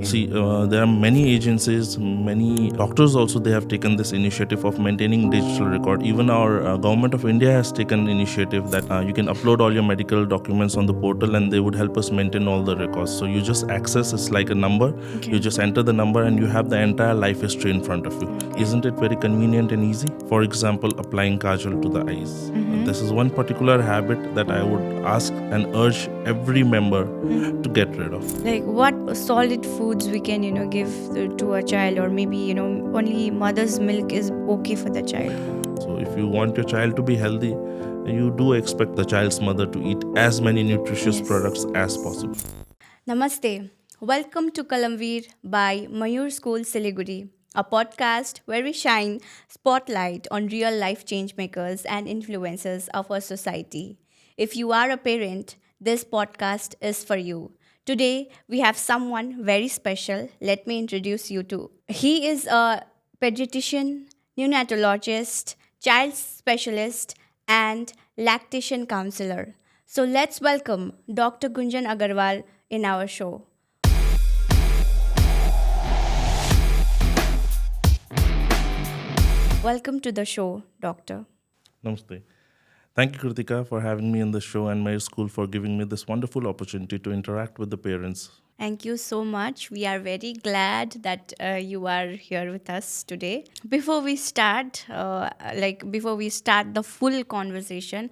See, there are many agencies, many doctors also, they have taken this initiative of maintaining digital record. Even our government of India has taken initiative that you can upload all your medical documents on the portal and they would help us maintain all the records. So you just access, it's like a number. You just enter the number and you have the entire life history in front of you. Isn't it very convenient and easy? For example, applying kajal to the eyes. This is one particular habit that I would ask and urge every member to get rid of. Like what solid foods we can give to a child, or maybe only mother's milk is okay for the child. So if you want your child to be healthy, you do expect the child's mother to eat as many nutritious products as possible. Namaste. Welcome to Kalamveer by Mayur School Siliguri, a podcast where we shine spotlight on real life change makers and influencers of our society. If you are a parent, this podcast is for you. Today, we have someone very special. Let me introduce you to. He is a pediatrician, neonatologist, child specialist, and lactation counselor. So let's welcome Dr. Gunjan Agarwal in our show. Welcome to the show, Doctor. Namaste. Thank you, Kritika, for having me on the show and my school for giving me this wonderful opportunity to interact with the parents. Thank you so much. We are very glad that you are here with us today. Before we start, the full conversation,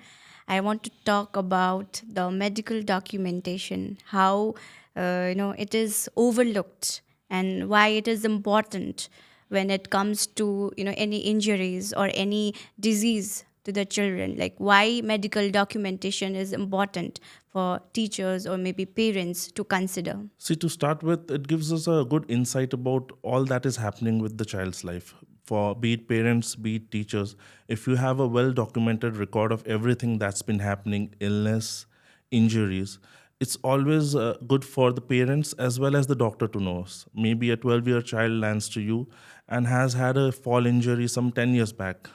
I want to talk about the medical documentation, how it is overlooked and why it is important when it comes to any injuries or any disease to the children, like why medical documentation is important for teachers or maybe parents to consider. See, to start with, it gives us a good insight about all that is happening with the child's life. For be it parents, be it teachers, if you have a well documented record of everything that's been happening, illness, injuries, it's always good for the parents as well as the doctor to know. Maybe a 12-year child lands to you and has had a fall injury some 10 years back.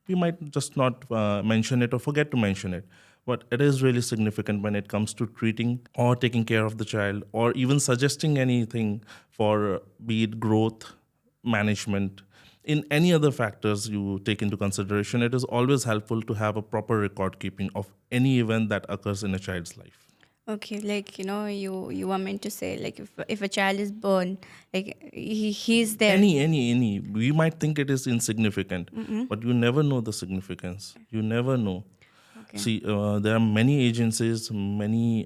We might just not mention it or forget to mention it. But it is really significant when it comes to treating or taking care of the child or even suggesting anything for be it growth, management, in any other factors you take into consideration. It is always helpful to have a proper record keeping of any event that occurs in a child's life. Okay, like you were meant to say, like if a child is born, like he's there. Any. We might think it is insignificant, but you never know the significance. You never know. Okay. See, there are many agencies, many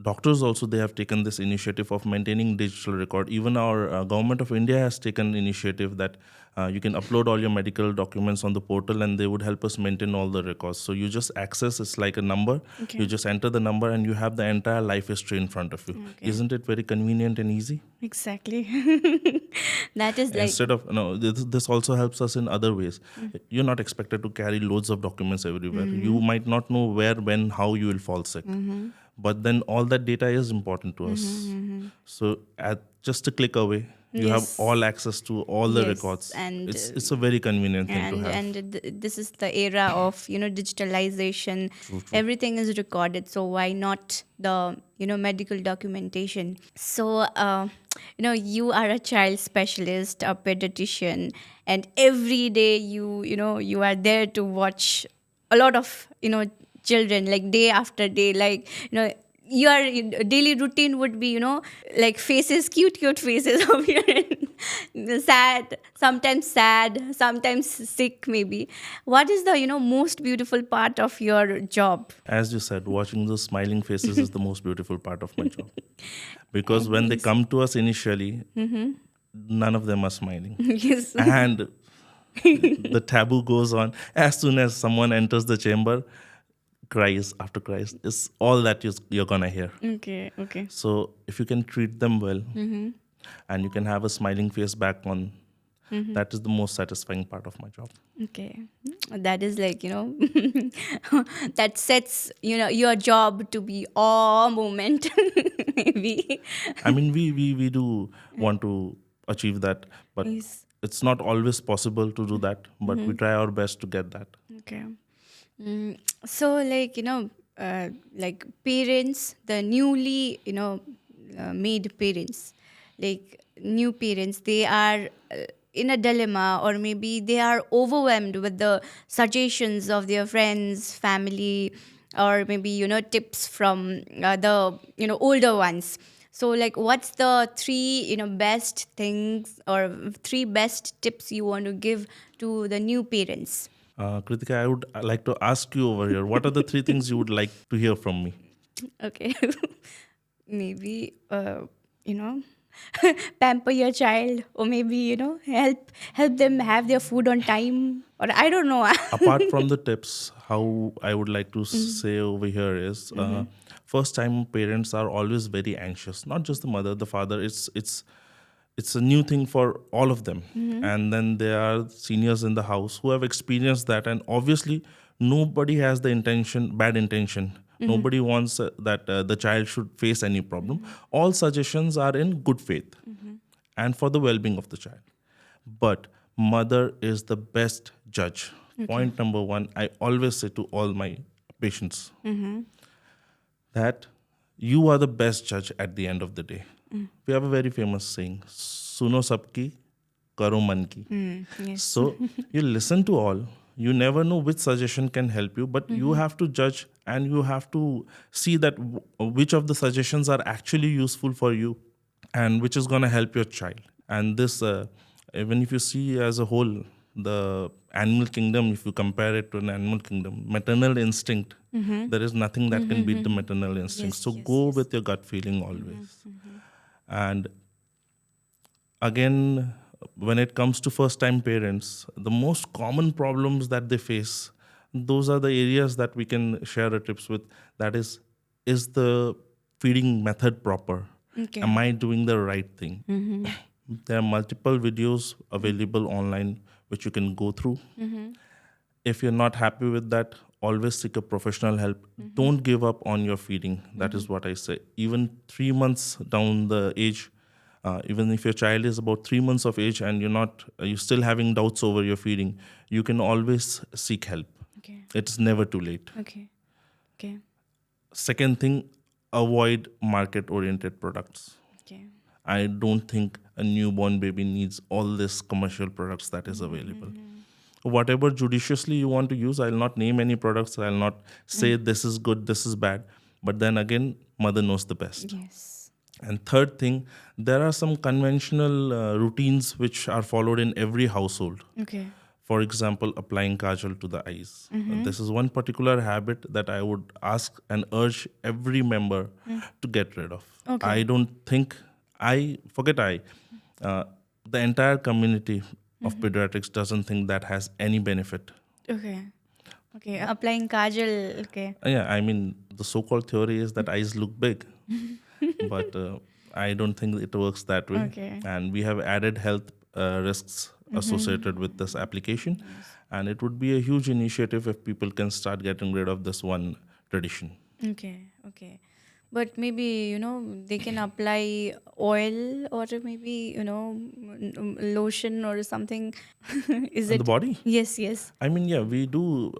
doctors also, they have taken this initiative of maintaining digital record. Even our government of India has taken initiative that you can upload all your medical documents on the portal and they would help us maintain all the records. So you just access, it's like a number. You just enter the number and you have the entire life history in front of you. Isn't it very convenient and easy? Exactly. That is like Instead of this also helps us in other ways. You're not expected to carry loads of documents everywhere. You might not know where, when, how you will fall sick, but then all that data is important to us. So at just a click away, you have all access to all the records, and it's a very convenient thing to have. this is the era of digitalization. Everything is recorded, so why not the medical documentation? So you are a child specialist, a pediatrician, and every day you are there to watch a lot of children, like day after day, like your daily routine would be like faces, cute faces of your sad, sometimes sick maybe. What is the most beautiful part of your job? As you said, watching those smiling faces is the most beautiful part of my job, because when they come to us initially, none of them are smiling. Yes. And the taboo goes on. As soon as someone enters the chamber, cries after cries is all that you're gonna hear. Okay. So if you can treat them well, and you can have a smiling face back on, that is the most satisfying part of my job. Okay, that is like that sets your job to be awe moment. Maybe. I mean, we do want to achieve that, but Yes. it's not always possible to do that, but we try our best to get that. Okay. So like like parents, the newly made parents, like new parents, they are in a dilemma, or maybe they are overwhelmed with the suggestions of their friends, family, or maybe tips from the older ones. So like, what's the three best things or three best tips you want to give to the new parents? Kritika, I would like to ask you over here, what are the three things you would like to hear from me? Okay. Maybe you know pamper your child, or maybe help them have their food on time, or I don't know. Apart from the tips, how I would like to say over here is, first time parents are always very anxious, not just the mother, the father. It's a new thing for all of them. And then there are seniors in the house who have experienced that, and obviously nobody has the bad intention. Nobody wants that the child should face any problem. All suggestions are in good faith and for the well-being of the child. But mother is the best judge. Point number one, I always say to all my patients that you are the best judge at the end of the day. We have a very famous saying, Suno sabki, karo man ki. Yes. So you listen to all. You never know which suggestion can help you, but you have to judge and you have to see that which of the suggestions are actually useful for you and which is going to help your child. And this, even if you see as a whole, the animal kingdom, if you compare it to an animal kingdom, maternal instinct, there is nothing that can beat the maternal instinct. So go with your gut feeling always. And again, when it comes to first time parents, the most common problems that they face, those are the areas that we can share a tips with. That is the feeding method proper? Okay. Am I doing the right thing? There are multiple videos available online which you can go through. If you're not happy with that, always seek a professional help. Don't give up on your feeding. That is what I say. Even 3 months down the age, even if your child is about 3 months of age and you're still having doubts over your feeding, you can always seek help. Okay. It's never too late. Okay. Okay. Second thing, avoid market oriented products. Okay. I don't think a newborn baby needs all this commercial products that is available. Whatever judiciously you want to use, I'll not name any products. I'll not say this is good, this is bad. But then again, mother knows the best. Yes. And third thing, there are some conventional routines which are followed in every household. Okay. For example, applying kajal to the eyes. This is one particular habit that I would ask and urge every member to get rid of. Okay. I don't think, the entire community of pediatrics doesn't think that has any benefit. Okay. Okay. Applying kajal. Okay. Yeah, I mean, the so called theory is that eyes look big, but I don't think it works that way. Okay. And we have added health risks associated with this application. And it would be a huge initiative if people can start getting rid of this one tradition. Okay. Okay. But maybe, they can apply oil, or maybe, lotion or something. Is And it? the body? Yes, yes. I mean, yeah, we do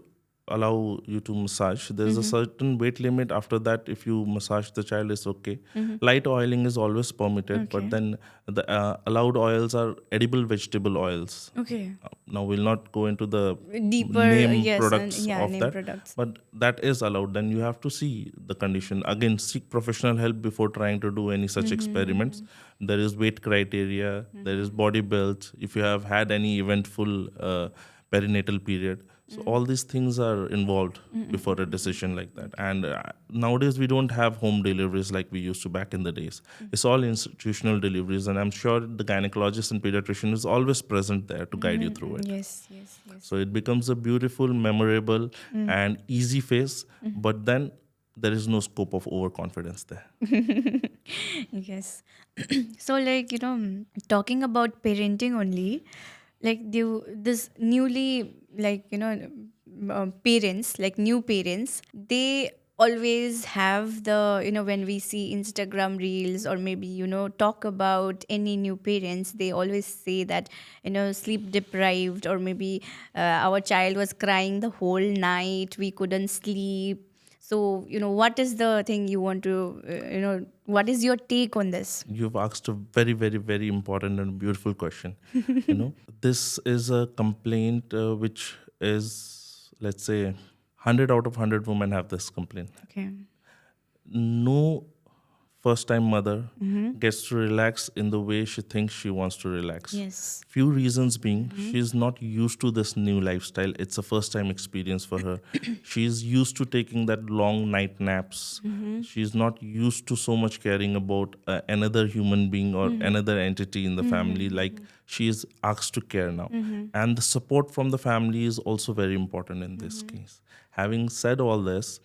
allow you to massage. There's a certain weight limit. After that, if you massage the child, it's okay. Light oiling is always permitted, but then the allowed oils are edible vegetable oils. Okay. Now, we'll not go into the Deeper, name yes, products and of name that, products. but that is allowed. Then you have to see the condition. Again, seek professional help before trying to do any such experiments. There is weight criteria, there is body build, if you have had any eventful perinatal period. So all these things are involved before a decision like that. And nowadays we don't have home deliveries like we used to back in the days. It's all institutional deliveries, and I'm sure the gynecologist and pediatrician is always present there to guide you through it. Yes, yes, yes. So it becomes a beautiful, memorable, and easy phase. But then there is no scope of overconfidence there. Yes. So, like, talking about parenting only, like, this newly, like, parents, like new parents, they always have the, when we see Instagram reels, or maybe, talk about any new parents, they always say that, sleep deprived, or maybe our child was crying the whole night, we couldn't sleep. So, what is the thing you want to, what is your take on this? You've asked a very, very, very important and beautiful question. This is a complaint which is, let's say, 100 out of 100 women have this complaint. Okay. No first time mother gets to relax in the way she thinks she wants to relax. Yes. Few reasons being, she's not used to this new lifestyle. It's a first time experience for her. She's used to taking that long night naps. She's not used to so much caring about another human being or another entity in the family, like she is asked to care now. And the support from the family is also very important in this case. Having said all this,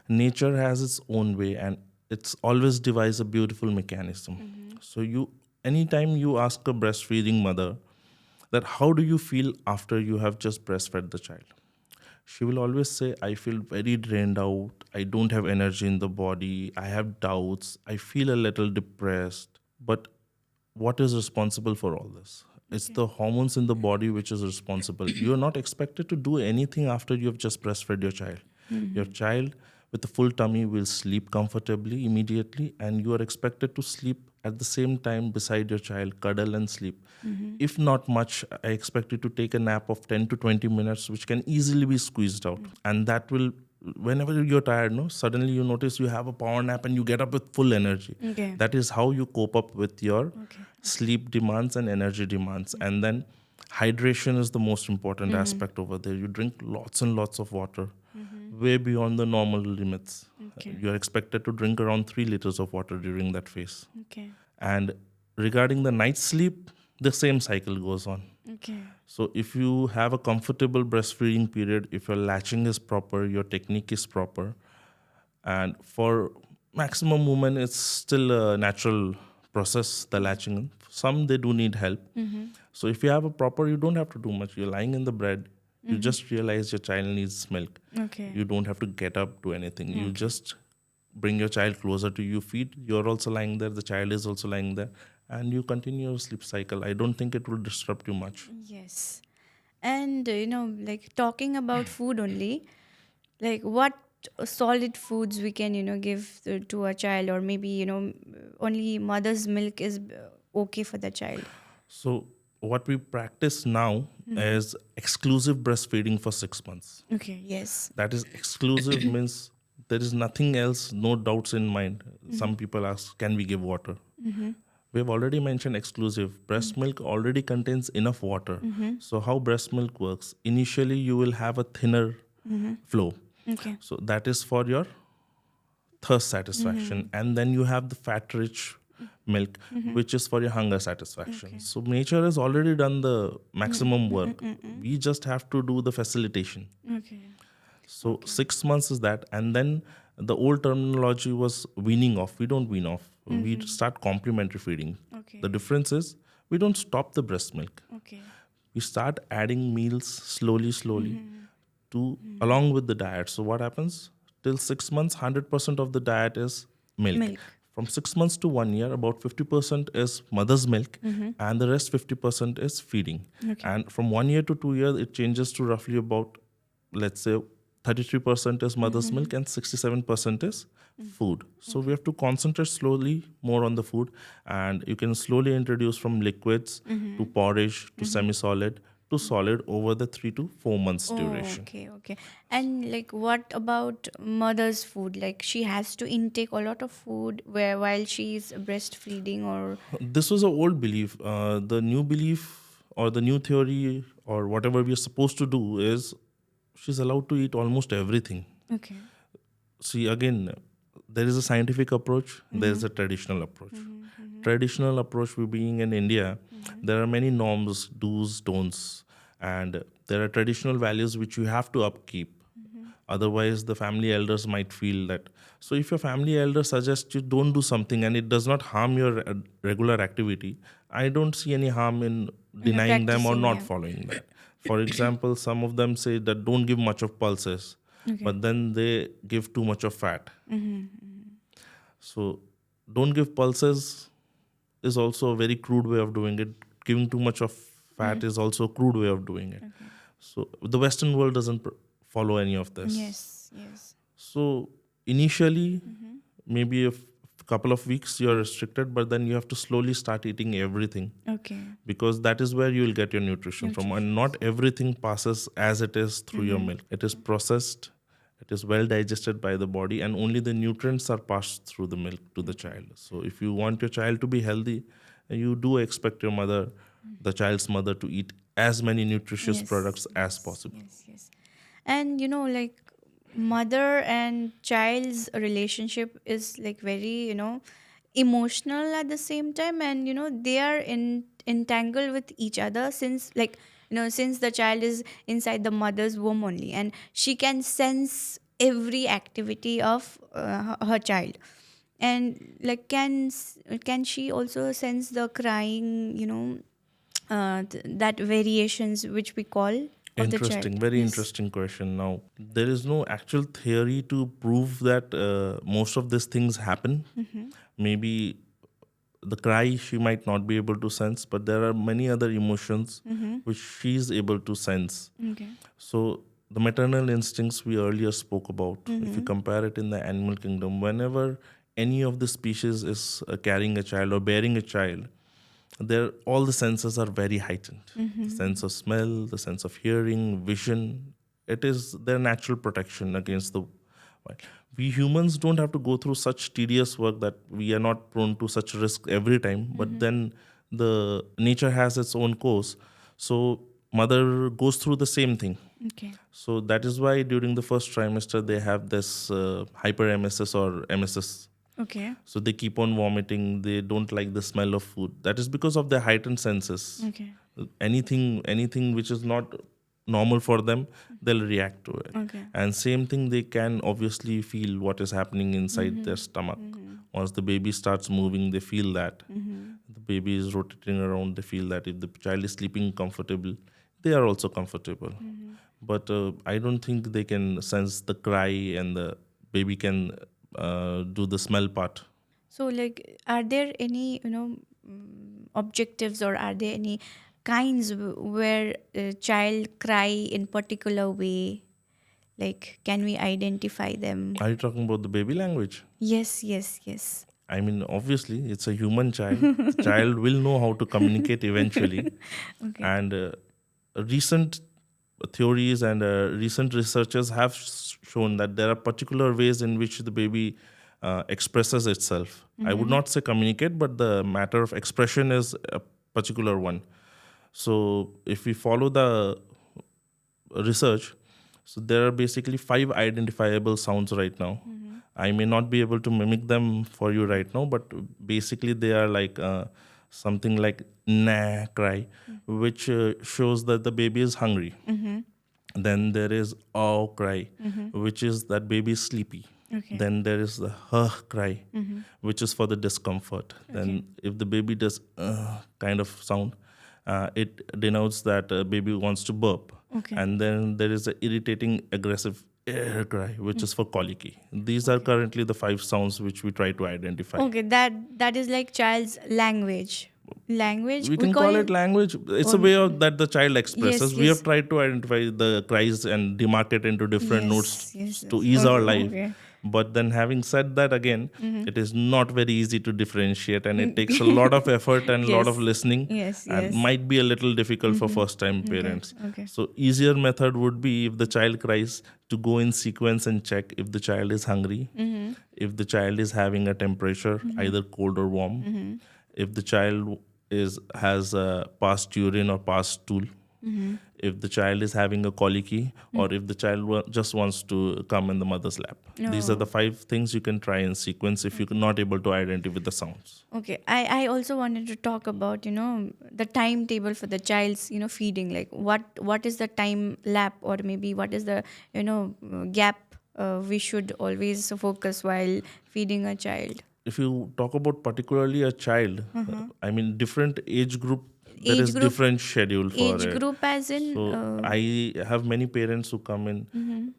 nature has its own way, and it's always devise a beautiful mechanism. So you, anytime you ask a breastfeeding mother that how do you feel after you have just breastfed the child, she will always say, I feel very drained out, I don't have energy in the body, I have doubts, I feel a little depressed. But what is responsible for all this? It's the hormones in the body which is responsible. You're not expected to do anything after you have just breastfed your child. Your child with a full tummy will sleep comfortably immediately, and you are expected to sleep at the same time beside your child, cuddle and sleep. If not much, I expect you to take a nap of 10 to 20 minutes, which can easily be squeezed out. And that will, whenever you're tired, no, suddenly you notice you have a power nap and you get up with full energy. Okay. That is how you cope up with your Okay. sleep demands and energy demands. And then hydration is the most important aspect over there. You drink lots and lots of water, way beyond the normal limits. Okay. You're expected to drink around 3 liters of water during that phase. Okay. And regarding the night sleep, the same cycle goes on. Okay. So if you have a comfortable breastfeeding period, if your latching is proper, your technique is proper, and for maximum women, it's still a natural process, the latching. Some they do need help. So if you have a proper, you don't have to do much. You're lying in the bed. You just realize your child needs milk. Okay. You don't have to get up, do anything. You just bring your child closer to you, feed. You're also lying there. The child is also lying there. And you continue your sleep cycle. I don't think it will disrupt you much. Yes. And, like talking about food only, like what solid foods we can, give to a child, or maybe, only mother's milk is okay for the child. So what we practice now is exclusive breastfeeding for 6 months. Okay. Yes. That is exclusive means there is nothing else, no doubts in mind. Some people ask, can we give water? We have already mentioned exclusive. Breast milk already contains enough water. So how breast milk works? Initially, you will have a thinner flow. Okay. So that is for your thirst satisfaction. And then you have the fat-rich milk, which is for your hunger satisfaction. So nature has already done the maximum work. We just have to do the facilitation. Okay. So 6 months is that, and then the old terminology was weaning off. We don't wean off. We start complementary feeding. Okay. The difference is we don't stop the breast milk. Okay. We start adding meals slowly to along with the diet. So what happens? Till 6 months, 100% of the diet is milk. Milk. From 6 months to 1 year, about 50% is mother's milk, and the rest 50% is feeding. Okay. And from 1 year to 2 years, it changes to roughly about, let's say, 33% is mother's milk and 67% is food. So we have to concentrate slowly more on the food, and you can slowly introduce from liquids to porridge to semi-solid to solid over the 3 to 4 months duration. Okay, okay. And like what about mother's food? Like she has to intake a lot of food where while she's breastfeeding, or This was an old belief. The new belief or the new theory or whatever we are supposed to do is she's allowed to eat almost everything. okay. See, again, there is a scientific approach, there is a traditional approach. Traditional approach, we being in India, there are many norms, do's, don'ts, and there are traditional values which you have to upkeep. Otherwise, the family elders might feel that. So, if your family elder suggests you don't do something and it does not harm your regular activity, I don't see any harm in denying them or practicing, not yeah. following that. For example, some of them say that don't give much of pulses, but then they give too much of fat. So, don't give pulses is also a very crude way of doing it. Giving too much of fat is also a crude way of doing it. So, the Western world doesn't follow any of this. Yes, yes. So initially, maybe couple of weeks you're restricted, but then you have to slowly start eating everything, Okay. because that is where you will get your nutrition from. And Nutrition. not everything passes as it is through your milk. It is processed, it is well digested by the body, and only the nutrients are passed through the milk to the child. So if you want your child to be healthy, you do expect your mother, the child's mother, to eat as many nutritious Yes, products as yes, possible. yes, yes. And like mother and child's relationship is like very, emotional at the same time, and they are entangled with each other since, like, since the child is inside the mother's womb only, and she can sense every activity of her child. And like, can she also sense the crying, that variations which we call of the child? Interesting, very Yes. interesting question. Now, there is no actual theory to prove that most of these things happen. Maybe the cry she might not be able to sense, but there are many other emotions which she is able to sense. Okay. So, the maternal instincts we earlier spoke about, if you compare it in the animal kingdom, whenever any of the species is carrying a child or bearing a child, there all the senses are very heightened. The sense of smell, the sense of hearing, vision, it is their natural protection against the wild. We humans don't have to go through such tedious work, that we are not prone to such risk every time, but then the nature has its own course. So mother goes through the same thing. Okay. So that is why during the first trimester they have this hyper emesis or emesis. Okay. So they keep on vomiting. They don't like the smell of food. That is because of their heightened senses. Okay. Anything which is not normal for them, they'll react to it. Okay. And same thing, they can obviously feel what is happening inside their stomach. Once the baby starts moving, they feel that. The baby is rotating around, they feel that. If the child is sleeping comfortable, they are also comfortable. But I don't think they can sense the cry, and the baby can do the smell part. So, like, are there any, objectives, or are there any kinds where a child cry in particular way? Like, can we identify them? Are you talking about the baby language? Yes, yes, yes. I mean, obviously, it's a human child. The child will know how to communicate eventually. Okay. And recent theories and recent researchers have shown that there are particular ways in which the baby expresses itself. I would not say communicate, but the matter of expression is a particular one. So, if we follow the research, so there are basically 5 identifiable sounds right now. I may not be able to mimic them for you right now, but basically they are like something like nah cry, which shows that the baby is hungry. Then there is oh cry, which is that baby is sleepy. Okay. Then there is the huh cry, which is for the discomfort. Then if the baby does kind of sound, it denotes that baby wants to burp. Okay. And then there is the irritating aggressive cry, which is for colicky. These are currently the 5 sounds which we try to identify. Okay, that is like child's language. Language We we can call call it. it language. It's a Or, way of that the child expresses. yes, We have yes, tried to identify the cries and demarcate into different notes yes, yes, to yes. ease our Okay, life. okay. But then, having said that, again, it is not very easy to differentiate, and it takes a lot of effort and a lot of Yes, listening, yes, and yes. might be a little difficult for first-time Okay, parents. okay. So, easier method would be, if the child cries, to go in sequence and check if the child is hungry, if the child is having a temperature, either cold or warm, if the child has passed urine or passed stool, if the child is having a colicky, or if the child just wants to come in the mother's lap. These are the 5 things you can try in sequence if you're not able to identify with the sounds. Okay, I also wanted to talk about, the timetable for the child's, feeding. Like, what is the time lap, or maybe what is the, gap we should always focus while feeding a child? If you talk about particularly a child, I mean, different age group, there Age is group, different schedule for age it. group as in, So I have many parents who come in,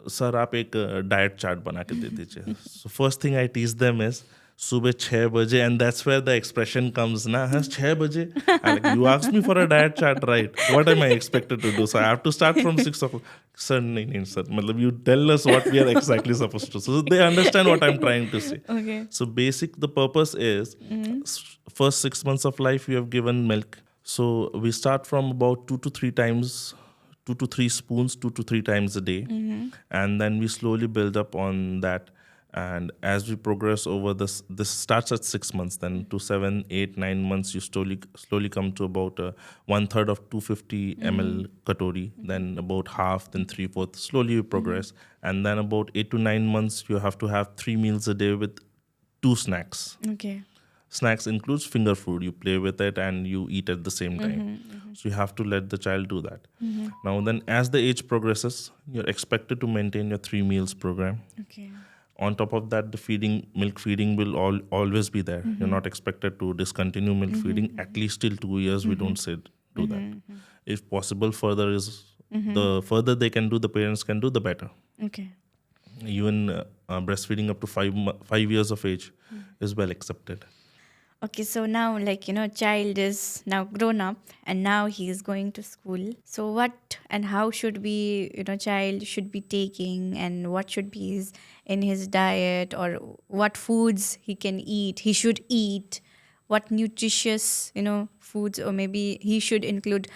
sir आप एक diet chart बना के दे दीजिए. So first thing I teach them is, सुबह 6 बजे, and that's where the expression comes na, "Huh, 6 बजे?" And like, you asked me for a diet chart, right? What am I expected to do? So I have to start from 6 o'clock. Sir, nahi, sir. Matlab, you tell us what we are exactly supposed to. So they understand what I'm trying to say. Okay. So the purpose is first 6 months of life you have given milk. So we start from about 2 to 3 times, 2 to 3 spoons, 2 to 3 times a day, and then we slowly build up on that. And as we progress over this starts at 6 months. Then to 7, 8, 9 months, you slowly come to about 1/3 of 250 ml katori. Then about half, then 3/4. Slowly you progress, and then about 8 to 9 months, you have to have 3 meals a day with 2 snacks. Okay. Snacks includes finger food. You play with it and you eat at the same time. So you have to let the child do that. Now then, as the age progresses, you're expected to maintain your 3 meals program. Okay. On top of that, the milk feeding will always be there. You're not expected to discontinue milk feeding. At least till 2 years, we don't say do that. If possible, the further they can do, the parents can do, the better. Okay. Even breastfeeding up to 5 years of age is well accepted. Okay, so now, child is now grown up and now he is going to school. So what and how should we, child should be taking, and what should be in his diet, or what foods he can eat, he should eat, what nutritious, foods, or maybe he should include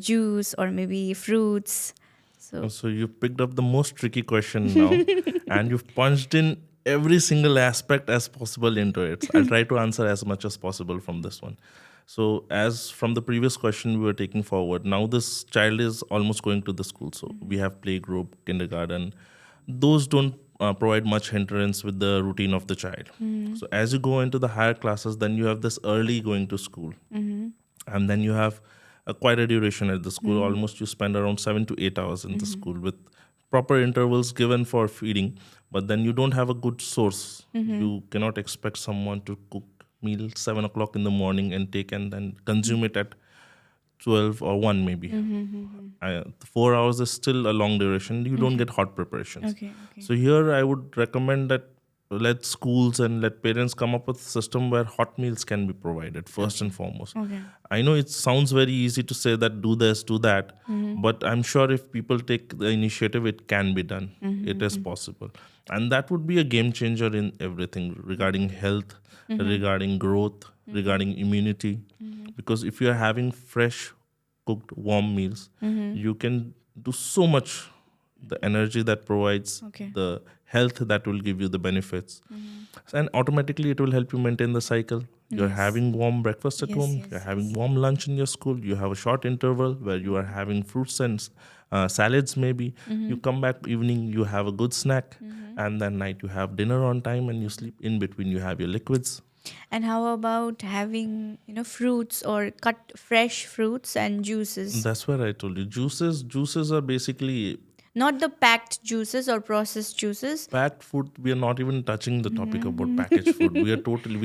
juice or maybe fruits. So you've picked up the most tricky question now, and you've punched in every single aspect as possible into it. I'll try to answer as much as possible from this one. So as from the previous question we were taking forward, now this child is almost going to the school. So we have playgroup, kindergarten. Those don't provide much hindrance with the routine of the child. So as you go into the higher classes, then you have this early going to school. And then you have quite a duration at the school. Almost you spend around 7 to 8 hours in the school with proper intervals given for feeding. But then you don't have a good source. You cannot expect someone to cook meal 7 o'clock in the morning and take and then consume it at 12 or 1 maybe. 4 hours is still a long duration. You don't get hot preparations. Okay. So here I would recommend that let schools and let parents come up with a system where hot meals can be provided first and foremost. Okay. I know it sounds very easy to say that do this, do that, but I'm sure if people take the initiative, it can be done. It is possible. And that would be a game changer in everything regarding health, regarding growth, regarding immunity. Because if you're having fresh, cooked, warm meals, you can do so much. The energy that provides, Okay. the health that will give you the benefits. And automatically it will help you maintain the cycle. You're having warm breakfast at home, you're having warm lunch in your school, you have a short interval where you are having fruits and salads maybe. You come back evening, you have a good snack, and then night you have dinner on time and you sleep. In between you have your liquids. And how about having, fruits or cut fresh fruits and juices? That's where I told you. Juices are basically Not the packed juices or processed juices. packed food. We are not even touching the topic about packaged food. We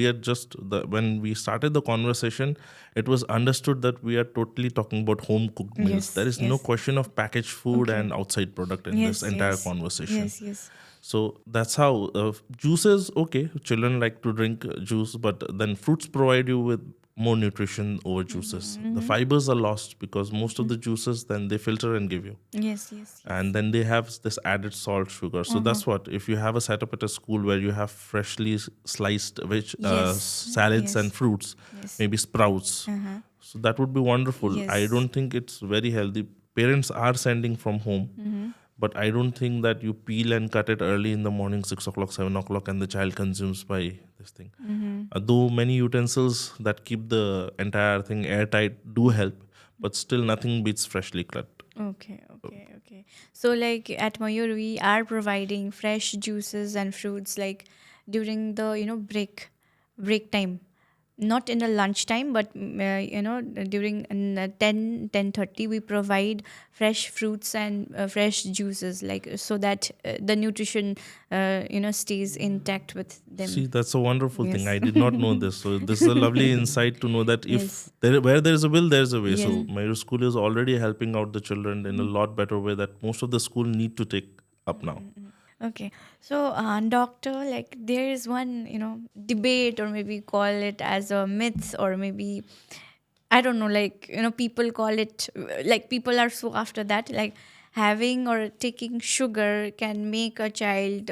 are just when we started the conversation, it was understood that we are totally talking about home cooked meals. Yes, There is no question of packaged food and outside product in Yes, this entire yes. conversation. Yes. So that's how juices. Okay, children like to drink juice, but then fruits provide you with more nutrition over juices. The fibers are lost because most of the juices then they filter and give you. Yes. And then they have this added salt, sugar. So that's what, if you have a setup at a school where you have freshly sliced Yes. salads Yes. and fruits, Yes. maybe sprouts. So that would be wonderful. Yes. I don't think it's very healthy. Parents are sending from home, but I don't think that you peel and cut it early in the morning, 6 o'clock, 7 o'clock, and the child consumes by this thing. Though many utensils that keep the entire thing airtight do help, but still nothing beats freshly cut. Okay. So at Mayur, we are providing fresh juices and fruits during the break time. Not in the lunch time, but during 10:30 we provide fresh fruits and fresh juices, so that the nutrition stays intact with them. See, that's a wonderful thing. Yes. I did not know this. So this is a lovely insight to know that Yes. where there is a will, there is a way. So Yes. my school is already helping out the children in a lot better way that most of the school need to take up now. Okay. So, doctor, like there is one, debate, or maybe call it as a myth, or maybe I don't know, like, people call it, like, people are so after that, like, having or taking sugar can make a child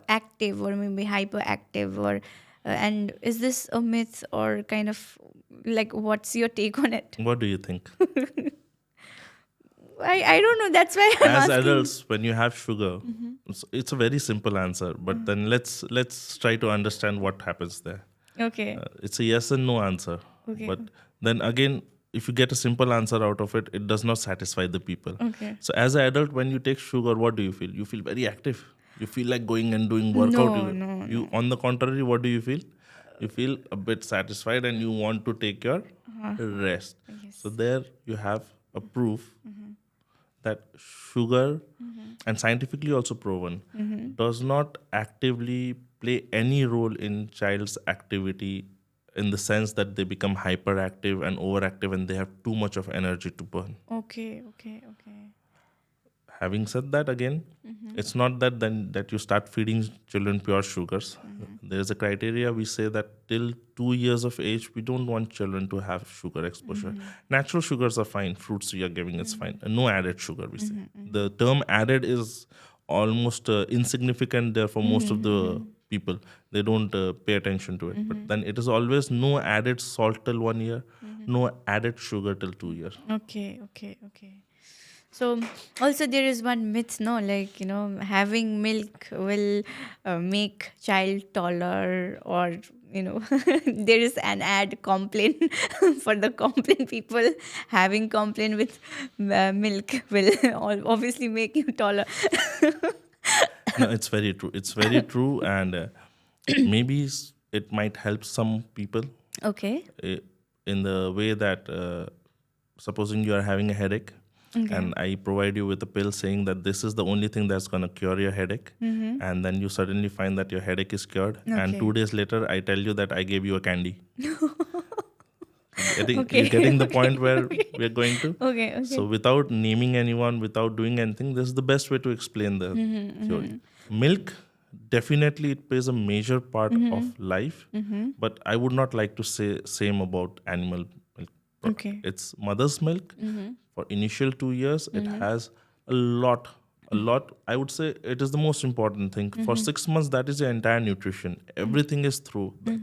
active or maybe hyperactive, or, and is this a myth, or kind of, like, what's your take on it? What do you think? I don't know. That's why I'm As asking. adults, when you have sugar, it's a very simple answer. But then let's try to understand what happens there. Okay. It's a yes and no answer. Okay. But then again, if you get a simple answer out of it, it does not satisfy the people. Okay. So as an adult, when you take sugar, what do you feel? You feel very active. You feel like going and doing workout. No, no, You no. on the contrary, what do you feel? You feel a bit satisfied and you want to take your rest. So Yes. there you have a proof that sugar, and scientifically also proven, does not actively play any role in child's activity, in the sense that they become hyperactive and overactive and they have too much of energy to burn. Okay, okay, okay. Having said that, again, it's not that then that you start feeding children pure sugars. There's a criteria. We say that till 2 years of age, we don't want children to have sugar exposure. Natural sugars are fine. Fruits you are giving is fine. No added sugar, we say. The term added is almost insignificant there for most of the people. They don't pay attention to it. But then it is always no added salt till 1 year, no added sugar till 2 years. Okay, okay, okay. So also there is one myth, no, like, having milk will make child taller, or, there is an ad complaint for the complaint people, having complaint with milk will obviously make you taller. No, it's very true. It's very true, and maybe it might help some people Okay. uh, in the way that, supposing you are having a headache, and I provide you with a pill saying that this is the only thing that's going to cure your headache, and then you suddenly find that your headache is cured, and Okay. 2 days later I tell you that I gave you a candy. Okay. You're getting the Okay. point where Okay. we're going to. Okay. So Okay. without naming anyone, without doing anything, this is the best way to explain the theory. Milk, definitely it plays a major part of life, but I would not like to say same about animal milk product. Okay. It's mother's milk. For initial 2 years, it has a lot. A lot. I would say it is the most important thing. For 6 months, that is your entire nutrition. Everything is through that.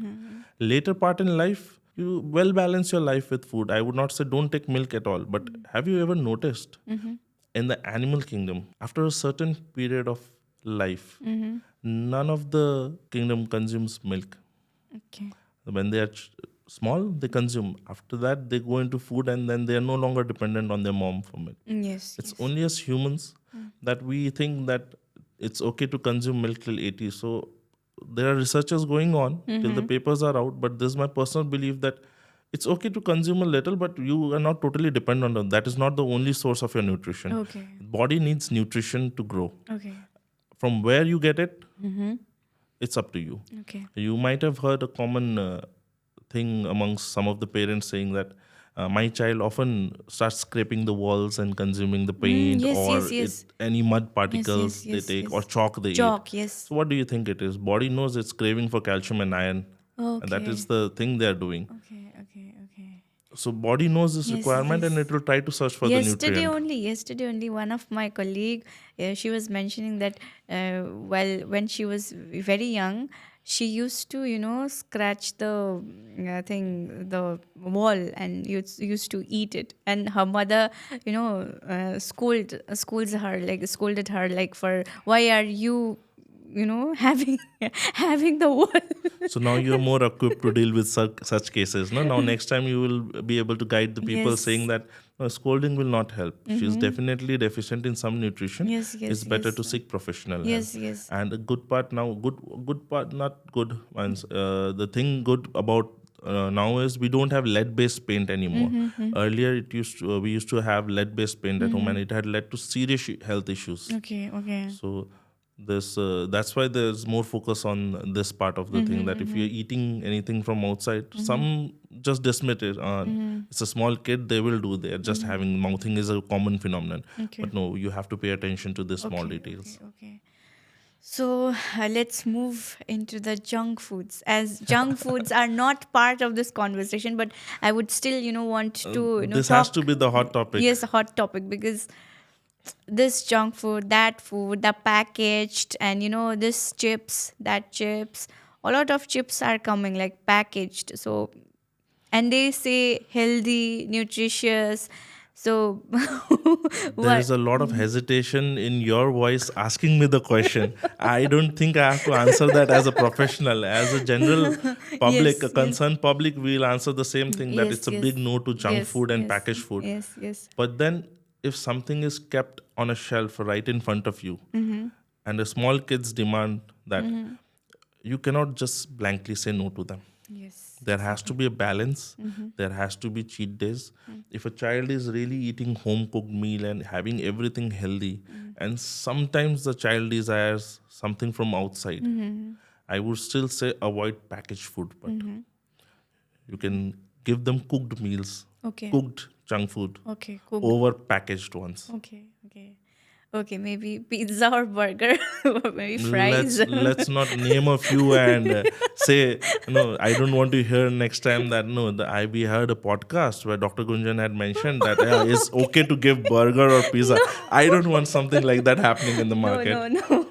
Later part in life, you well balance your life with food. I would not say don't take milk at all. But have you ever noticed in the animal kingdom, after a certain period of life, none of the kingdom consumes milk. Okay. When they are small, they consume. After that, they go into food and then they are no longer dependent on their mom for milk. Yes. It's Yes. only as humans that we think that it's okay to consume milk till 80. So there are researchers going on till the papers are out. But this is my personal belief that it's okay to consume a little, but you are not totally dependent on that. Is not the only source of your nutrition. Okay. Body needs nutrition to grow. Okay. From where you get it, it's up to you. Okay. You might have heard a common thing amongst some of the parents saying that my child often starts scraping the walls and consuming the paint, Yes. or Yes. Yes. any mud Yes. particles Yes. they Yes. take, or Yes. chalk they eat. Chalk. Yes. So what do you think it is? Body knows it's craving for calcium and iron, and that Okay. is the thing they are doing. Okay. Okay. Okay. So body knows this Yes. requirement and Yes. it will try to search for the nutrient. Yesterday only, one of my colleague, she was mentioning that, well, when she was very young, she used to, scratch the thing, the wall, and used to eat it. And her mother, scolded her, like, for why are you, having having the wall. So now you're more equipped to deal with such cases. No, now next time you will be able to guide the people, saying Yes. that no, scolding will not help. She's definitely deficient in some nutrition. Yes. It's Yes. better Yes. to seek professional help. Yes. Yes. And a good part now, good part, not good ones. The thing good about now is we don't have lead-based paint anymore. Earlier, we used to have lead-based paint at home, and it had led to serious health issues. Okay. Okay. So this that's why there's more focus on this part of the thing, that if you're eating anything from outside, some just dismiss it. It's a small kid, they will do. They're just having mouthing is a common phenomenon. Okay. But no, you have to pay attention to the small Okay. details. Okay. Okay. So let's move into the junk foods, as junk foods are not part of this conversation, but I would still, want to, This has to talk. be the hot topic. Yes, a hot topic, because this junk food, that food, the packaged, and this chips, that chips, a lot of chips are coming like packaged. So, and they say healthy, nutritious. So, There what? is a lot of hesitation in your voice asking me the question. I don't think I have to answer that as a professional. As a general public, a Yes, yes, concerned public, we'll answer the same thing, that yes, it's a yes, big no to junk yes, food and yes, packaged food. yes, yes. But then, if something is kept on a shelf right in front of you, and the small kids demand that, you cannot just blankly say no to them. Yes, There has to be a balance. There has to be cheat days. If a child is really eating home cooked meal and having everything healthy, and sometimes the child desires something from outside, I would still say avoid packaged food, but you can give them cooked meals, okay, cooked junk food okay, cooked. over packaged ones. Okay, okay. Okay, maybe pizza or burger, or maybe fries. Let's not name a few and say no. I don't want to hear next time that no. We heard a podcast where Dr. Gunjan had mentioned that it's okay to give burger or pizza. I don't want something like that happening in the No, market. no, no.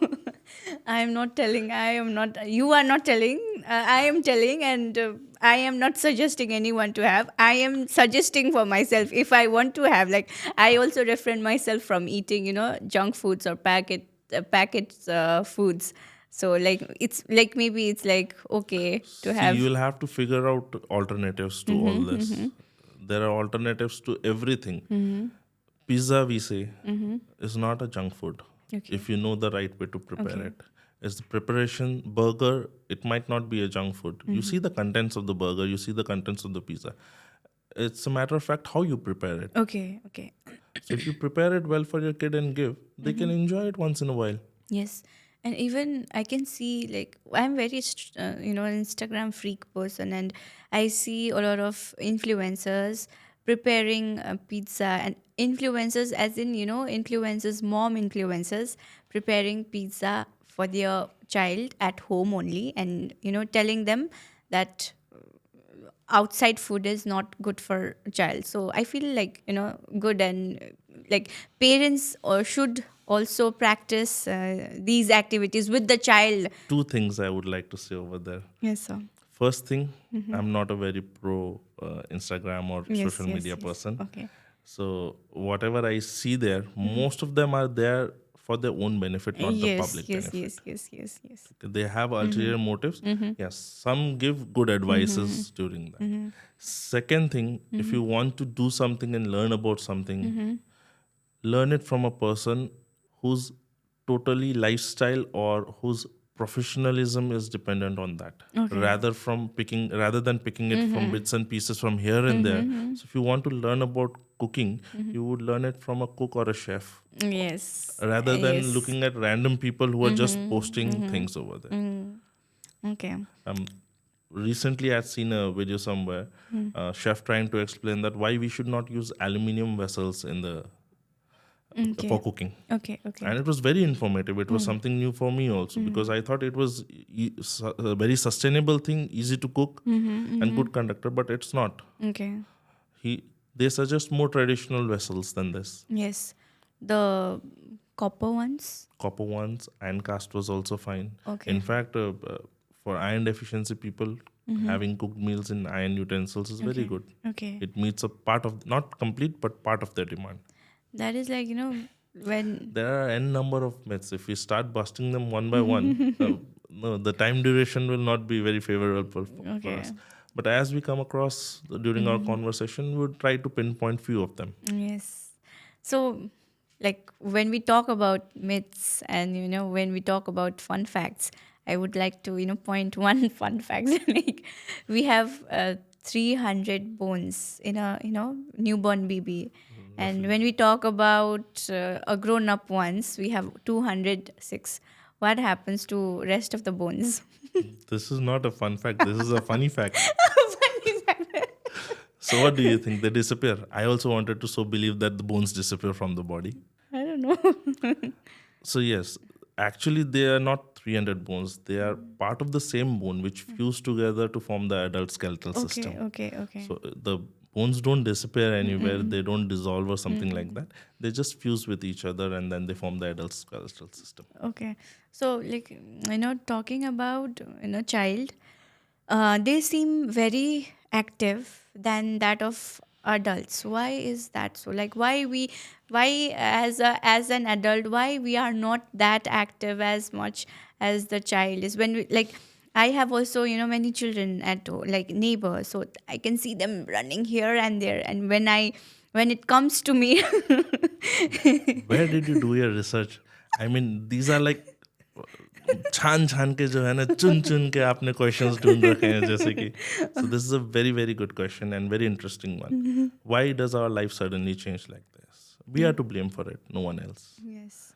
I am not telling. I am not. You are not telling. I am telling, and I am not suggesting anyone to have. I am suggesting for myself if I want to have. Like, I also refrain myself from eating, junk foods or packet foods. So like it's like maybe it's like okay to See, have. you'll have to figure out alternatives to all this. There are alternatives to everything. Pizza, we say, is not a junk food Okay. if you know the right way to prepare Okay. it. It's the preparation. Burger, it might not be a junk food. You see the contents of the burger, you see the contents of the pizza. It's a matter of fact how you prepare it. Okay. Okay. So if you prepare it well for your kid and give, they can enjoy it once in a while. Yes, and even I can see like I'm very Instagram freak person, and I see a lot of influencers preparing pizza, and influencers as in influencers, mom influencers preparing pizza for their child at home only, and telling them that outside food is not good for a child. So I feel like good, and like parents or should also practice these activities with the child. Two things I would like to say over there. Yes, sir. First thing, I'm not a very pro Instagram or Yes, social yes, media yes. person. Okay. So whatever I see there, most of them are there for their own benefit, not the Yes, public yes, benefit. yes, yes, yes, yes. They have ulterior motives. Yes, some give good advices during that. Second thing, if you want to do something and learn about something, learn it from a person whose totally lifestyle or whose professionalism is dependent on that, Okay. rather than picking it from bits and pieces from here and there. So if you want to learn about cooking, you would learn it from a cook or a chef, Yes. rather than Yes. looking at random people who are just posting things over there. Okay. Um, Recently, I'd seen a video somewhere, a chef trying to explain that why we should not use aluminium vessels in the Okay. for cooking, Okay. Okay. and it was very informative. It was something new for me also, because I thought it was a very sustainable thing, easy to cook, and good conductor, but it's not. Okay. They suggest more traditional vessels than this. Yes. The copper ones. Copper ones, iron cast was also fine. Okay. In fact, for iron deficiency people, having cooked meals in iron utensils is very good. Okay. It meets a part of, not complete, but part of their demand. That is like, when. There are n number of myths. If we start busting them one by one, no, the time duration will not be very favorable for Okay. us. But as we come across during our conversation, we would try to pinpoint few of them. Yes. So, like when we talk about myths and when we talk about fun facts, I would like to point one fun fact. Like we have 300 bones in a newborn baby, and when we talk about a grown-up ones, we have 206. What happens to rest of the bones? This is not a fun fact. This is a funny fact. Funny fact. So what do you think? They disappear. I also wanted to so believe that the bones disappear from the body. I don't know. So yes, actually they are not 300 bones. They are part of the same bone which fuse together to form the adult skeletal Okay, system. okay. So the bones don't disappear anywhere. They don't dissolve or something like that. They just fuse with each other and then they form the adult skeletal system. Okay. So, like, talking about, child, they seem very active than that of adults. Why is that so? Like, why as an adult, why we are not that active as much as the child is? When we, like, I have also, many children at like neighbors, so I can see them running here and there. And when it comes to me, Where did you do your research? I mean, these are like छान छान के जो है ना चुन चुन के आपने क्वेश्चंस ढूंढ रखे हैं जैसे कि so this is a very very good question and very interesting one. Why does our life suddenly change like this? We are to blame for it, no one else. yes,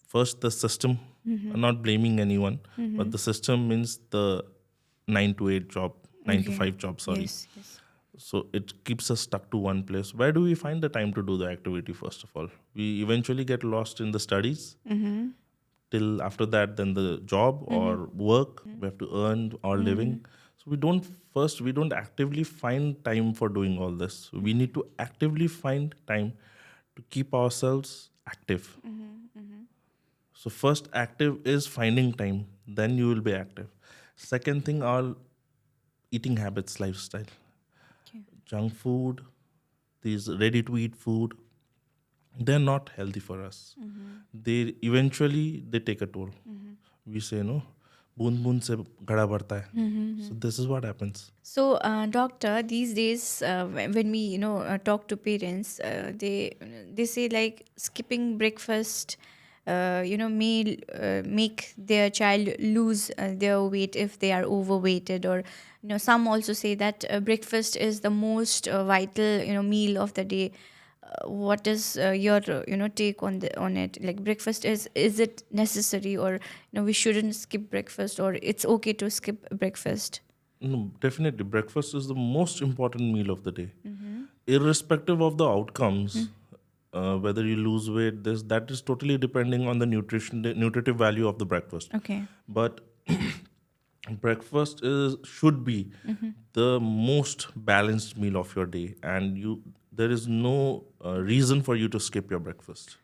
First, the system. I'm not blaming anyone, but the system means the 9 to 8 job, 9 to 5 job, sorry. yes. So it keeps us stuck to one place. Where do we find the time to do the activity, first of all? We eventually get lost in the studies. Till after that, then the job or work. We have to earn our living. So we don't actively find time for doing all this. We need to actively find time to keep ourselves active. So first active is finding time, then you will be active. Second thing, our eating habits, lifestyle. Okay. Junk food, these ready to eat food, they're not healthy for us. They eventually they take a toll. We say no, boon boon se gada barta hai. So this is what happens. So, doctor, these days, when we talk to parents, they say like skipping breakfast, may make their child lose their weight if they are overweighted, or some also say that breakfast is the most vital meal of the day. What is your take on it? Like, breakfast is it necessary, or we shouldn't skip breakfast, or it's okay to skip breakfast? No, definitely, breakfast is the most important meal of the day. Irrespective of the outcomes, whether you lose weight, this that is totally depending on the nutritive value of the breakfast. Okay. But breakfast is should be the most balanced meal of your day, and there is no reason for you to skip your breakfast.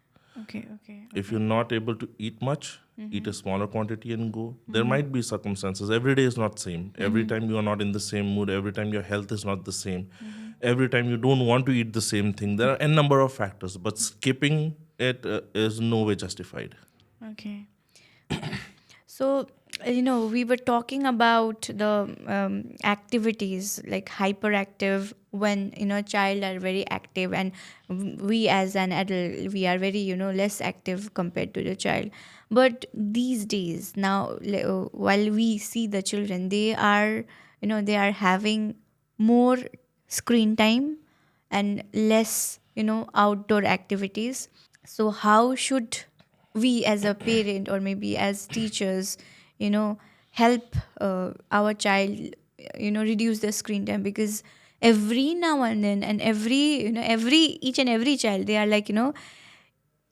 Okay. If you're not able to eat much, eat a smaller quantity and go. There might be circumstances. Every day is not same. Every time you are not in the same mood. Every time your health is not the same. Every time you don't want to eat the same thing. There are n number of factors, but skipping it is no way justified. Okay. So, we were talking about the activities, like hyperactive when, child are very active, and we as an adult, we are very, less active compared to the child. But these days, now, while we see the children, they are having more screen time and less, outdoor activities. So how should we as a parent, or maybe as teachers, help our child, reduce the screen time? Because every now and then, and each and every child, they are like,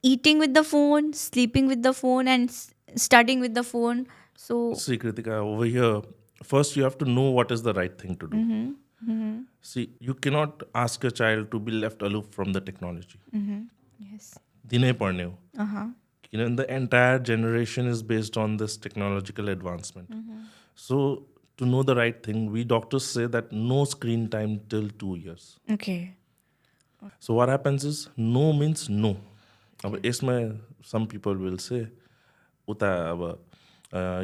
eating with the phone, sleeping with the phone, and studying with the phone. So, See, Kritika, over here, first you have to know what is the right thing to do. See, you cannot ask a child to be left aloof from the technology. yes. Dine parne ho. Uh-huh. The entire generation is based on this technological advancement. So, to know the right thing, we doctors say that no screen time till 2 years. Okay. So, what happens is no means no. अब इसमें some people will say, उता अब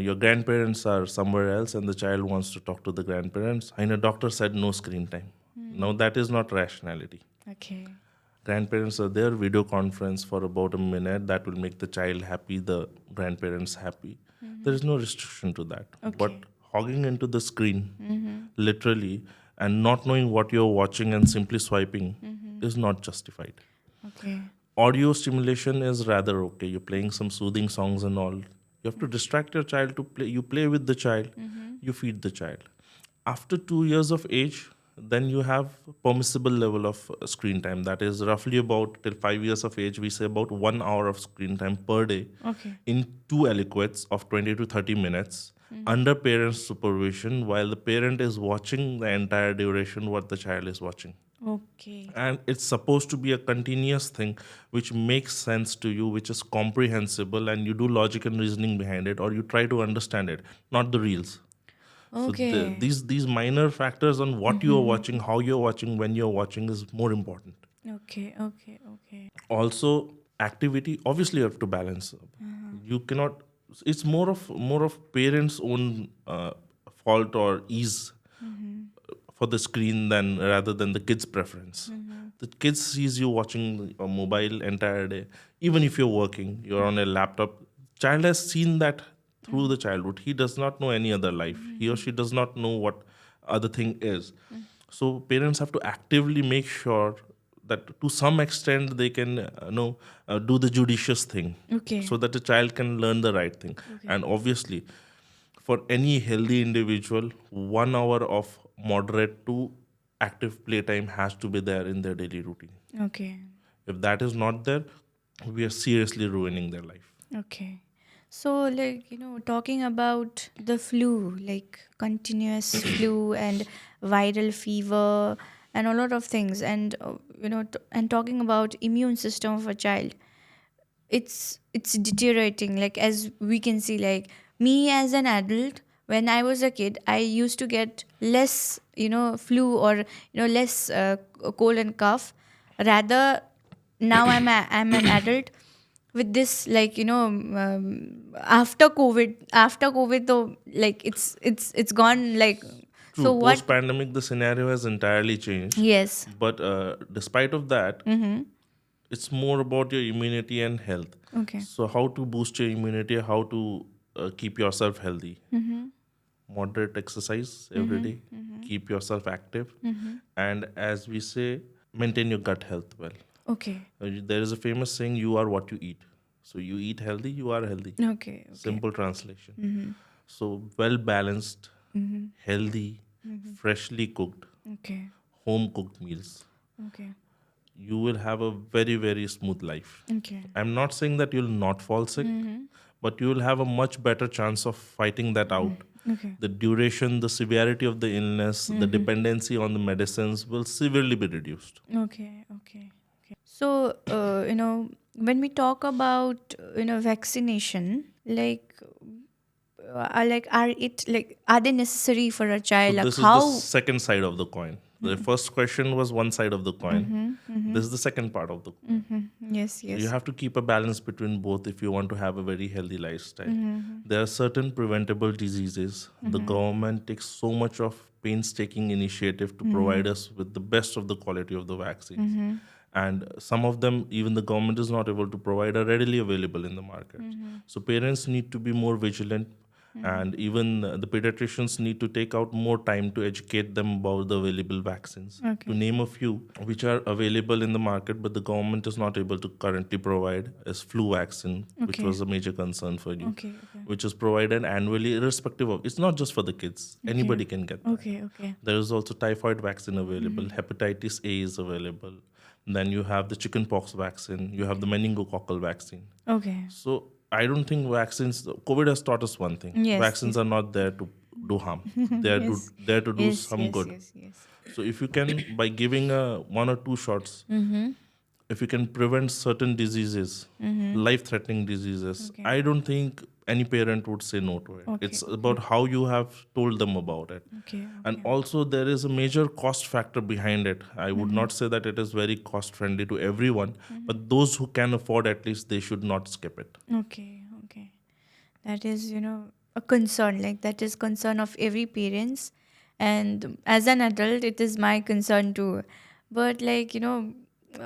your grandparents are somewhere else and the child wants to talk to the grandparents. And a doctor said no screen time. Now that is not rationality. Okay. Grandparents are there, video conference for about a minute. That will make the child happy, the grandparents happy. There is no restriction to that. But hogging into the screen, literally, and not knowing what you're watching and simply swiping is not justified. Okay. Audio stimulation is rather okay. You're playing some soothing songs and all. You have to distract your child to play. You play with the child, you feed the child. After 2 years of age, then you have permissible level of screen time. That is roughly about till 5 years of age. We say about 1 hour of screen time per day Okay. in two aliquots of 20 to 30 minutes under parent supervision, while the parent is watching the entire duration what the child is watching. Okay. And it's supposed to be a continuous thing which makes sense to you, which is comprehensible, and you do logic and reasoning behind it, or you try to understand it, not the reels. So Okay. these minor factors on what you are watching, how you're watching, when you're watching is more important. Okay. Okay. Okay. Also, activity obviously you have to balance. You cannot. It's more of parents' own fault or ease for the screen than rather than the kid's preference. The kid sees you watching a mobile entire day, even if you're working, you're on a laptop. Child has seen that through the childhood. He does not know any other life. He or she does not know what other thing is. So parents have to actively make sure that to some extent they can do the judicious thing, Okay. so that the child can learn the right thing. Okay. And obviously, for any healthy individual, 1 hour of moderate to active playtime has to be there in their daily routine. Okay. If that is not there, we are seriously ruining their life. Okay. So, like, talking about the flu, like continuous flu and viral fever and a lot of things, and, and talking about immune system of a child, it's deteriorating. Like, as we can see, like me as an adult, when I was a kid, I used to get less, flu or, less cold and cough. Rather, now I'm an adult with this, like, after covid though, like it's gone, like, True, so what? post pandemic, the scenario has entirely changed. Yes. But despite of that, it's more about your immunity and health. Okay. So, how to boost your immunity, how to keep yourself healthy. Moderate exercise every day, keep yourself active, and as we say, maintain your gut health well. Okay. There is a famous saying, you are what you eat. So, you eat healthy, you are healthy. Okay. Okay. Simple translation. So, well balanced, healthy, freshly cooked, Okay. home cooked meals, Okay. you will have a very, very smooth life. Okay. I'm not saying that you'll not fall sick, but you will have a much better chance of fighting that out. Okay. The duration, the severity of the illness, the dependency on the medicines will severely be reduced. Okay. Okay. Okay. So, when we talk about, vaccination, are they necessary for a So, child? Like, this is the how? second side of the coin. The first question was one side of the coin. This is the second part of the coin. Yes. So you Yes. have to keep a balance between both if you want to have a very healthy lifestyle. There are certain preventable diseases. The government takes so much of painstaking initiative to provide us with the best of the quality of the vaccines. And some of them, even the government is not able to provide, are readily available in the market. So parents need to be more vigilant, and even the pediatricians need to take out more time to educate them about the available vaccines. To Okay. name a few which are available in the market but the government is not able to currently provide, is flu vaccine, which Okay. was a major concern for you, Okay. Okay. which is provided annually irrespective of, it's not just for the kids, anybody can get that. Okay. Okay. There is also typhoid vaccine available, hepatitis A is available, then you have the chickenpox vaccine, you have the meningococcal vaccine. Okay. So I don't think vaccines. COVID has taught us one thing: Yes. vaccines are not there to do harm. They are Yes. there to do Yes. some Yes. good. Yes. Yes. So if you can, by giving one or two shots, if you can prevent certain diseases, life-threatening diseases, Okay. I don't think any parent would say no to it. Okay. It's about how you have told them about it. Okay. And also, there is a major cost factor behind it. I would not say that it is very cost friendly to everyone, but those who can afford, at least they should not skip it. Okay. Okay. That is, a concern. Like, that is concern of every parents, and as an adult, it is my concern too. But, like,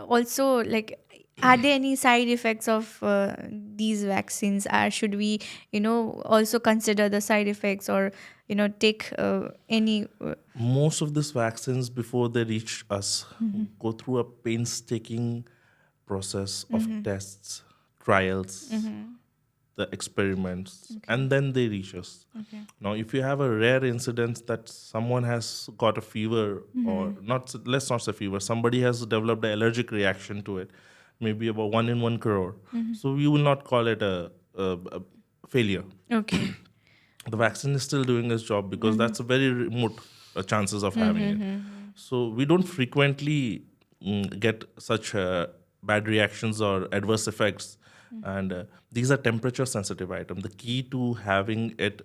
also, like, are there any side effects of these vaccines? Should we, also consider the side effects, or, take any? Most of these vaccines, before they reach us, go through a painstaking process of tests, trials. the experiments, Okay. and then they reach us. Okay. Now, if you have a rare incident that someone has got a fever, or not, let's not say fever, somebody has developed an allergic reaction to it, maybe about 1 in 1 crore. So we will not call it a failure. Okay. The vaccine is still doing its job because that's a very remote chances of having it. So we don't frequently get such bad reactions or adverse effects, and these are temperature sensitive items. The key to having it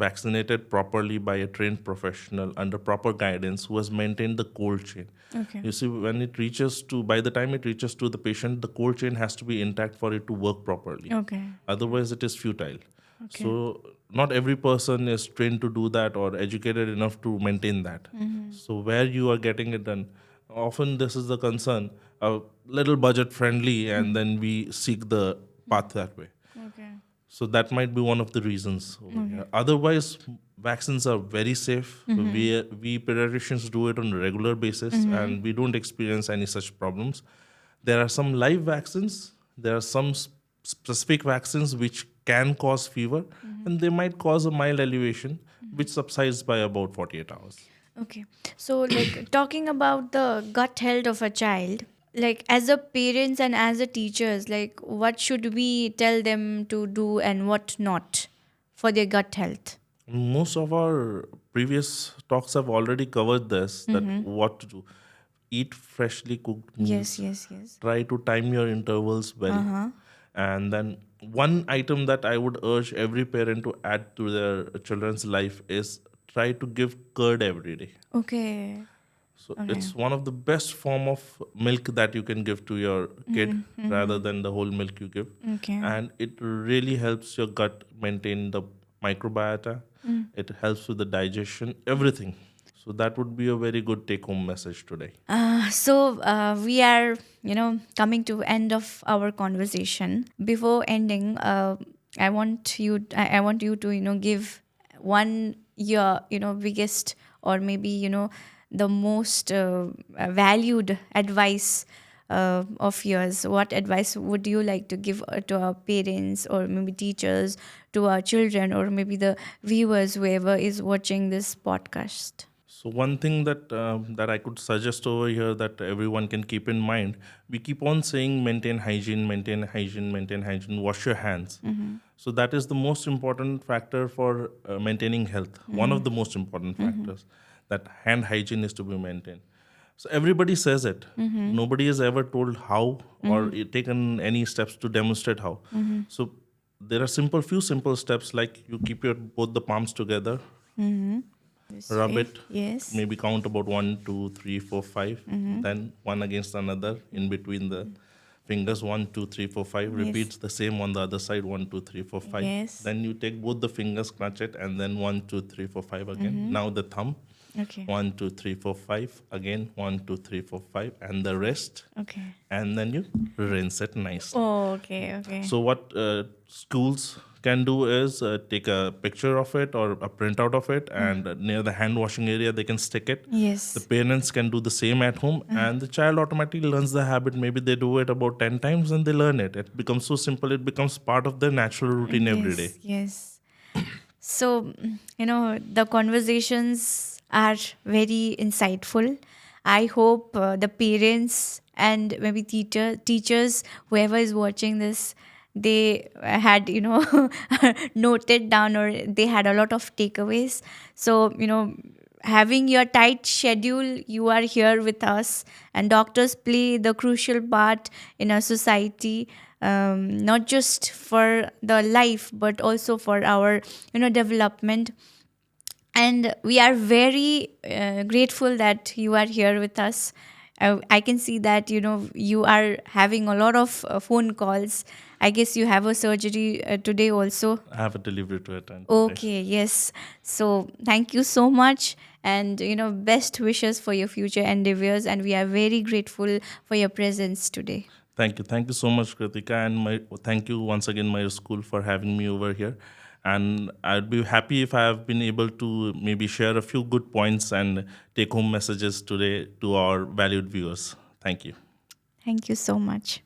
vaccinated properly by a trained professional under proper guidance who has maintained the cold chain. Okay. You see, when it reaches to, by the time it reaches to the patient, the cold chain has to be intact for it to work properly. Okay. Otherwise, it is futile. Okay. So, not every person is trained to do that or educated enough to maintain that. So, where you are getting it done, often this is the concern, a little budget friendly, and then we seek the path that way. Okay. So that might be one of the reasons over here. Otherwise, vaccines are very safe. We pediatricians do it on a regular basis, and we don't experience any such problems. There are some live vaccines. There are some specific vaccines which can cause fever, and they might cause a mild elevation, which subsides by about 48 hours. Okay. So, like, talking about the gut health of a child, like, as a parents and as a teachers, like, what should we tell them to do and what not for their gut health? Most of our previous talks have already covered this, that what to do. Eat freshly cooked Yes, meals. yes, yes. Try to time your intervals well. And then one item that I would urge every parent to add to their children's life is try to give curd every day. Okay. So Okay. it's one of the best form of milk that you can give to your kid rather than the whole milk you give. Okay. And it really helps your gut maintain the microbiota. It helps with the digestion, everything. So that would be a very good take home message today. So we are, coming to end of our conversation. Before ending, I want you to, give one your, biggest or maybe, the most valued advice of yours. What advice would you like to give to our parents or maybe teachers, to our children, or maybe the viewers, whoever is watching this podcast? So one thing that I could suggest over here that everyone can keep in mind, we keep on saying maintain hygiene, maintain hygiene, maintain hygiene, wash your hands. So that is the most important factor for maintaining health. One of the most important factors, that hand hygiene is to be maintained. So everybody says it. Nobody has ever told how or taken any steps to demonstrate how. So there are few simple steps, like you keep your both the palms together, rub it, Yes. maybe count about 1, 2, 3, 4, 5, then one against another in between the fingers, 1, 2, 3, 4, 5. Repeats the same on the other side, 1, 2, 3, 4, 5. Yes. Then you take both the fingers, clutch it, and then 1, 2, 3, 4, 5 again. Now the thumb, Okay. 1, 2, 3, 4, 5 again, 1, 2, 3, 4, 5, and the rest, Okay. and then you rinse it nicely. Oh, okay, okay. So what schools can do is take a picture of it or a printout of it, and near the hand washing area they can stick it. Yes. The parents can do the same at home, and the child automatically learns the habit. Maybe they do it about 10 times and they learn it. It becomes so simple, it becomes part of their natural routine every day. Yes. So, the conversations are very insightful. I hope the parents and maybe teachers, whoever is watching this, they had, noted down, or they had a lot of takeaways. So, having your tight schedule, you are here with us, and doctors play the crucial part in our society, not just for the life but also for our development. And we are very grateful that you are here with us. I can see that you are having a lot of phone calls. I guess you have a surgery today also. I have a delivery to attend today. Okay, yes. So thank you so much, and best wishes for your future endeavors, and we are very grateful for your presence today. Thank you so much, Kritika, and thank you once again, my school, for having me over here. And I'd be happy if I have been able to maybe share a few good points and take home messages today to our valued viewers. Thank you. Thank you so much.